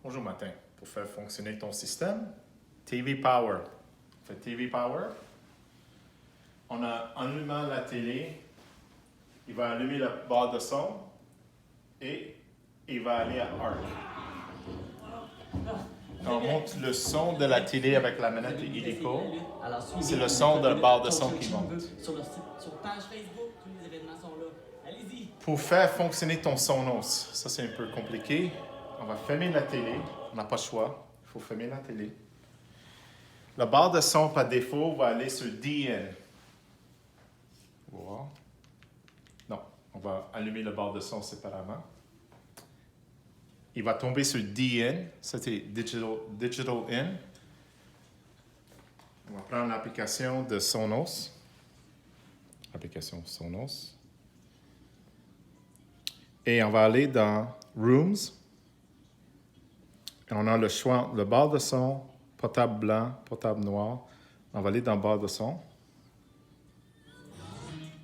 Bonjour Martin. Pour faire fonctionner ton système, TV Power. On fait TV Power. On a allumé la télé. Il va allumer la barre de son et il va aller à Arc. Quand on monte le son de la télé avec la manette hélico, c'est le son de la barre de son qui monte. Sur page Facebook, tous les événements sont là. Allez-y! Pour faire fonctionner ton Sonos, ça c'est un peu compliqué. On va fermer la télé. On n'a pas le choix. Il faut fermer la télé. La barre de son, par défaut, va aller sur DN. Wow. Non, on va allumer la barre de son séparément. Il va tomber sur DN. Ça, c'est Digital In. On va prendre l'application de Sonos. Application Sonos. Et on va aller dans Rooms. Et on a le choix, le barre de son, portable blanc, portable noir. On va aller dans barre de son.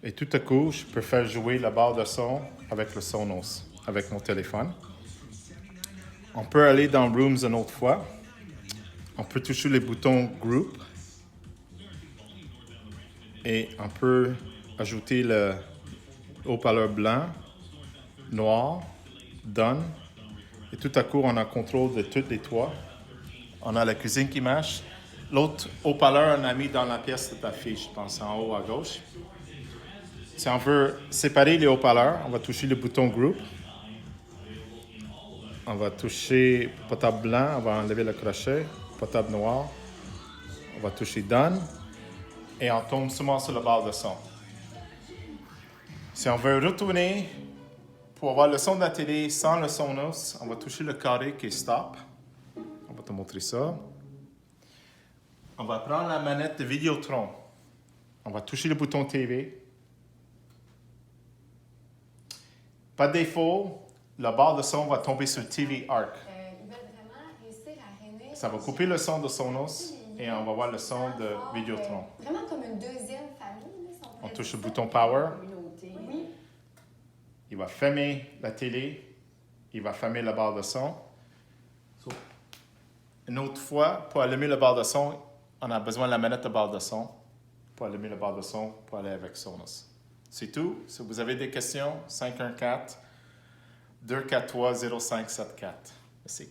Et tout à coup, je peux faire jouer la barre de son avec le Sonos, avec mon téléphone. On peut aller dans Rooms une autre fois. On peut toucher les boutons Group. Et on peut ajouter le haut-parleur blanc, noir, Done. Et tout à coup, on a contrôle de tous les toits. On a la cuisine qui marche. L'autre haut-parleur, on a mis dans la pièce de ta fille, je pense, en haut à gauche. Si on veut séparer les haut-parleurs, on va toucher le bouton Group. On va toucher portable blanc, on va enlever le crochet. Portable noir, on va toucher Done. Et on tombe seulement sur la barre de son. Si on veut retourner pour avoir le son de la télé sans le Sonos, on va toucher le carré qui est Stop. On va te montrer ça. On va prendre la manette de Vidéotron. On va toucher le bouton TV. Par défaut, la barre de son va tomber sur TV Arc. Ils veulent vraiment réussir à réunir. Ça va couper le son de Sonos et on va voir le son de Vidéotron. Vraiment comme une deuxième famille. Là, On touche le bouton Power. Oui. Il va fermer la télé. Il va fermer la barre de son. Une autre fois, pour allumer la barre de son, on a besoin de la manette de barre de son pour allumer la barre de son pour aller avec Sonos. C'est tout. Si vous avez des questions, 514-243-0574. Merci.